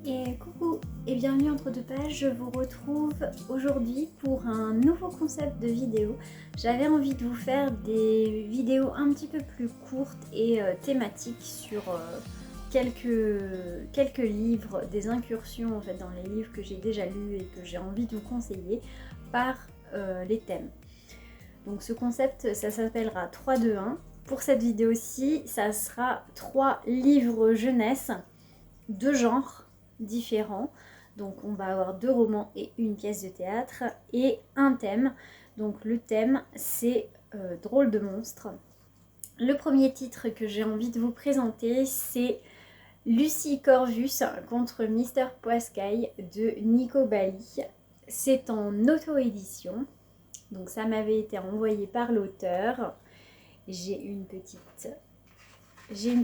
Et coucou et bienvenue entre deux pages, je vous retrouve aujourd'hui pour un nouveau concept de vidéo. J'avais envie de vous faire des vidéos un petit peu plus courtes et thématiques sur quelques livres, des incursions en fait dans les livres que j'ai déjà lus et que j'ai envie de vous conseiller par les thèmes. Donc ce concept, ça s'appellera 3-2-1. Pour cette vidéo-ci, ça sera 3 livres jeunesse de genre différents. Donc on va avoir 2 romans et une pièce de théâtre et un thème. Donc le thème c'est drôle de monstre. Le premier titre que j'ai envie de vous présenter c'est Lucie Corvus contre Mister Poiscaille de Nico Bali. C'est en auto-édition. Donc ça m'avait été envoyé par l'auteur. J'ai une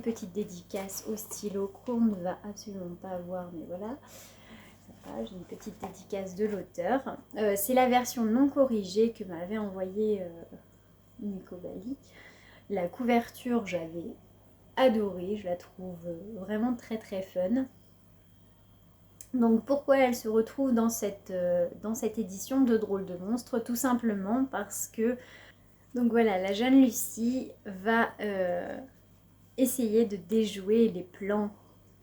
petite dédicace au stylo qu'on ne va absolument pas voir, mais voilà. J'ai une petite dédicace de l'auteur. C'est la version non corrigée que m'avait envoyée Nico Bali. La couverture, j'avais adoré. Je la trouve vraiment très très fun. Donc pourquoi elle se retrouve dans cette édition de Drôle de monstre? Tout simplement parce que donc voilà, la jeune Lucie va essayer de déjouer les plans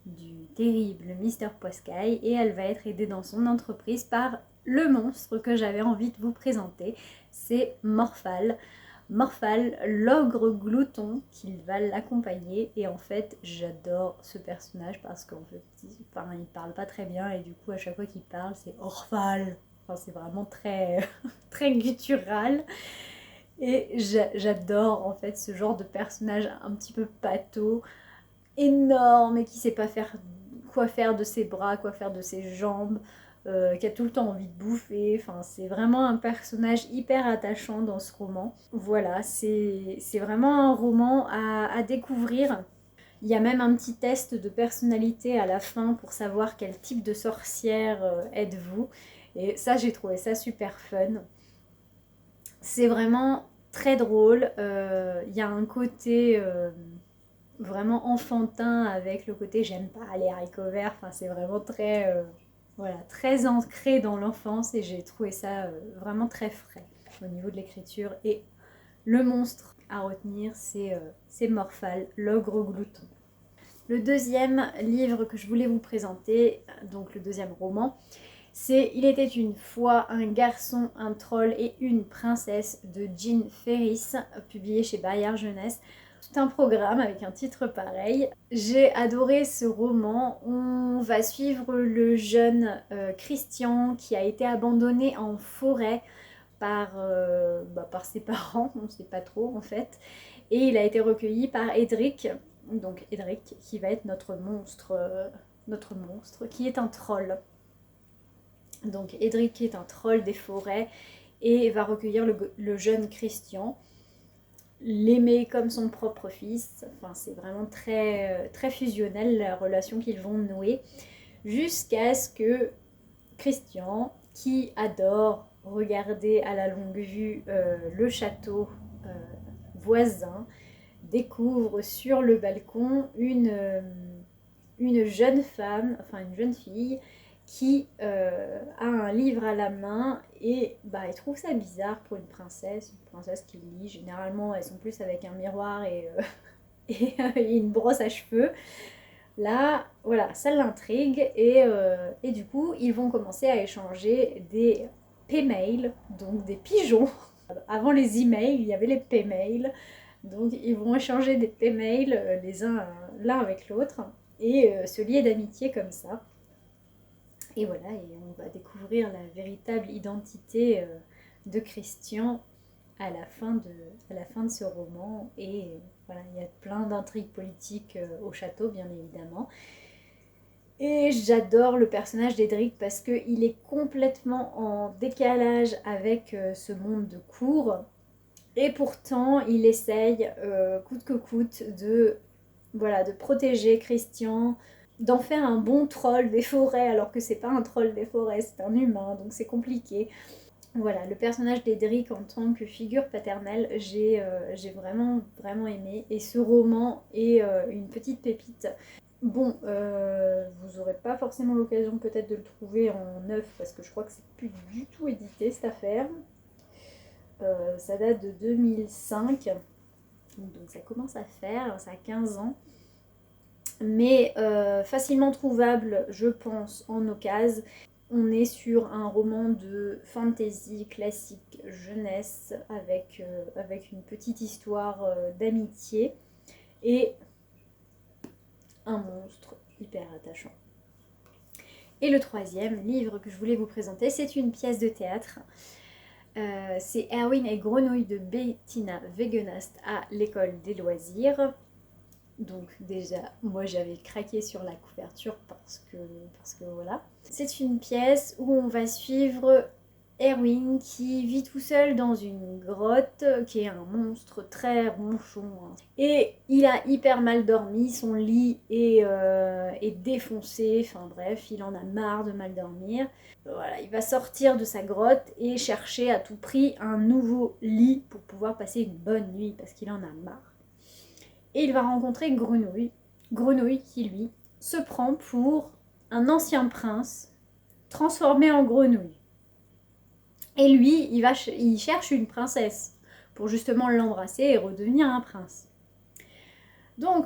du terrible Mister Poiscaille et elle va être aidée dans son entreprise par le monstre que j'avais envie de vous présenter. C'est Morphale. Morphale, l'ogre glouton qui va l'accompagner, et en fait j'adore ce personnage parce qu'en fait il parle pas très bien et du coup à chaque fois qu'il parle c'est Orphale. Enfin, c'est vraiment très, très guttural. Et j'adore en fait ce genre de personnage un petit peu pâteau, énorme et qui sait pas quoi faire de ses bras, quoi faire de ses jambes, qui a tout le temps envie de bouffer. Enfin, c'est vraiment un personnage hyper attachant dans ce roman. Voilà, c'est vraiment un roman à découvrir. Il y a même un petit test de personnalité à la fin pour savoir quel type de sorcière êtes-vous. Et ça, j'ai trouvé ça super fun. C'est vraiment très drôle. Il y a un côté vraiment enfantin avec le côté j'aime pas les haricots verts. Enfin, c'est vraiment très, voilà, très ancré dans l'enfance et j'ai trouvé ça vraiment très frais au niveau de l'écriture. Et le monstre à retenir, c'est Morphale, l'ogre glouton. Le deuxième livre que je voulais vous présenter, donc le deuxième roman, c'est Il était une fois un garçon, un troll et une princesse de Jean Ferris, publié chez Bayard Jeunesse. Tout un programme avec un titre pareil. J'ai adoré ce roman. On va suivre le jeune Christian qui a été abandonné en forêt par ses parents, on ne sait pas trop en fait. Et il a été recueilli par Edric, donc Edric qui va être notre monstre qui est un troll. Donc Edric est un troll des forêts et va recueillir le jeune Christian, l'aimer comme son propre fils. Enfin, c'est vraiment très, très fusionnel la relation qu'ils vont nouer, jusqu'à ce que Christian, qui adore regarder à la longue vue le château voisin, découvre sur le balcon une jeune femme, enfin une jeune fille, qui a un livre à la main et il trouve ça bizarre pour une princesse qui lit. Généralement, elles sont plus avec un miroir et une brosse à cheveux. Là, voilà, ça l'intrigue et du coup, ils vont commencer à échanger des p-mails, donc des pigeons. Avant les emails, il y avait les p-mails. Donc, ils vont échanger des p-mails les uns l'un avec l'autre et se lier d'amitié comme ça. Et voilà, et on va découvrir la véritable identité de Christian à la fin de ce roman. Et voilà, il y a plein d'intrigues politiques au château, bien évidemment. Et j'adore le personnage d'Edric parce qu'il est complètement en décalage avec ce monde de cour. Et pourtant, il essaye, coûte que coûte, de protéger Christian, d'en faire un bon troll des forêts, alors que c'est pas un troll des forêts, c'est un humain, donc c'est compliqué. Voilà, le personnage d'Edric en tant que figure paternelle, j'ai vraiment, vraiment aimé. Et ce roman est une petite pépite. Bon, vous n'aurez pas forcément l'occasion peut-être de le trouver en neuf parce que je crois que c'est plus du tout édité cette affaire. Ça date de 2005, donc ça commence à faire, ça a 15 ans. Mais facilement trouvable, je pense, en occasion. On est sur un roman de fantasy classique jeunesse avec une petite histoire d'amitié et un monstre hyper attachant. Et le troisième livre que je voulais vous présenter, c'est une pièce de théâtre. C'est Erwin et Grenouille de Bettina Wegenast à l'école des loisirs. Donc déjà, moi j'avais craqué sur la couverture parce que voilà. C'est une pièce où on va suivre Erwin qui vit tout seul dans une grotte, qui est un monstre très ronchon. Et il a hyper mal dormi, son lit est défoncé, enfin bref, il en a marre de mal dormir. Voilà, il va sortir de sa grotte et chercher à tout prix un nouveau lit pour pouvoir passer une bonne nuit parce qu'il en a marre. Et il va rencontrer Grenouille. Grenouille qui, lui, se prend pour un ancien prince transformé en grenouille. Et lui, il cherche une princesse pour justement l'embrasser et redevenir un prince. Donc,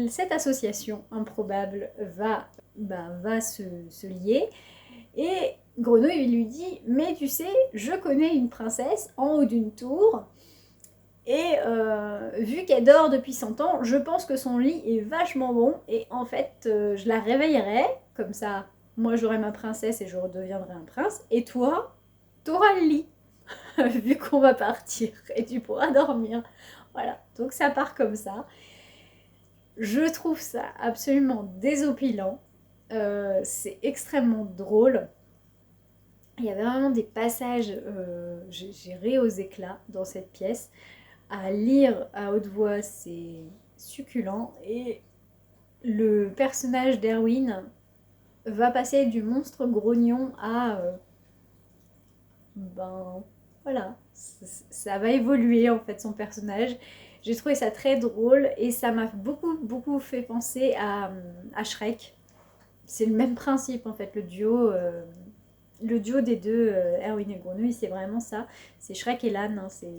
cette association improbable va se lier. Et Grenouille lui dit « Mais tu sais, je connais une princesse en haut d'une tour. Et vu qu'elle dort depuis 100 ans, je pense que son lit est vachement bon. Et en fait, je la réveillerai. Comme ça, moi j'aurai ma princesse et je redeviendrai un prince. Et toi, t'auras le lit. Vu qu'on va partir. Et tu pourras dormir. Voilà. Donc ça part comme ça. Je trouve ça absolument désopilant. C'est extrêmement drôle. Il y avait vraiment des passages, j'ai ri aux éclats dans cette pièce. À lire à haute voix, c'est succulent. Et le personnage d'Erwin va passer du monstre grognon à... ben voilà, ça va évoluer en fait son personnage. J'ai trouvé ça très drôle et ça m'a beaucoup fait penser à Shrek. C'est le même principe en fait, le duo des deux, Erwin et Grenouille, c'est vraiment ça. C'est Shrek et l'âne, hein, c'est...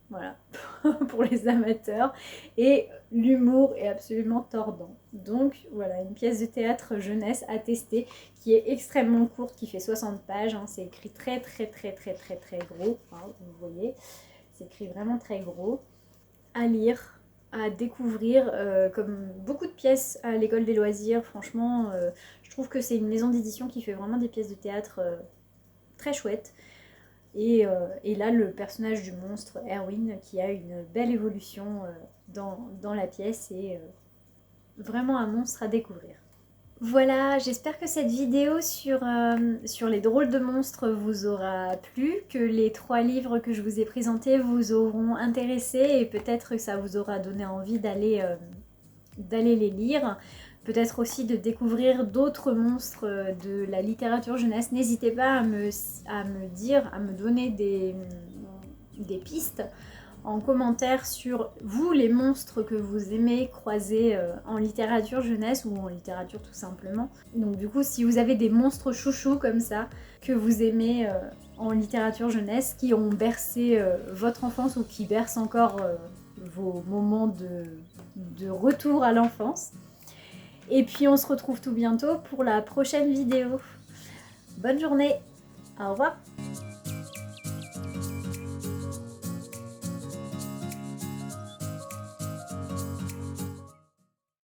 Voilà, pour les amateurs. Et l'humour est absolument tordant. Donc voilà, une pièce de théâtre jeunesse à tester, qui est extrêmement courte, qui fait 60 pages. Hein, c'est écrit très gros, hein, vous voyez. C'est écrit vraiment très gros. À lire, à découvrir, comme beaucoup de pièces à l'école des loisirs. Franchement, je trouve que c'est une maison d'édition qui fait vraiment des pièces de théâtre très chouettes. Et là, le personnage du monstre, Erwin, qui a une belle évolution dans la pièce et vraiment un monstre à découvrir. Voilà, j'espère que cette vidéo sur les drôles de monstres vous aura plu, que les 3 livres que je vous ai présentés vous auront intéressé et peut-être que ça vous aura donné envie d'aller les lire. Peut-être aussi de découvrir d'autres monstres de la littérature jeunesse. N'hésitez pas à me donner des pistes en commentaire sur vous, les monstres que vous aimez croiser en littérature jeunesse ou en littérature tout simplement. Donc du coup, si vous avez des monstres chouchous comme ça, que vous aimez en littérature jeunesse, qui ont bercé votre enfance ou qui bercent encore vos moments de retour à l'enfance. Et puis on se retrouve tout bientôt pour la prochaine vidéo. Bonne journée, au revoir.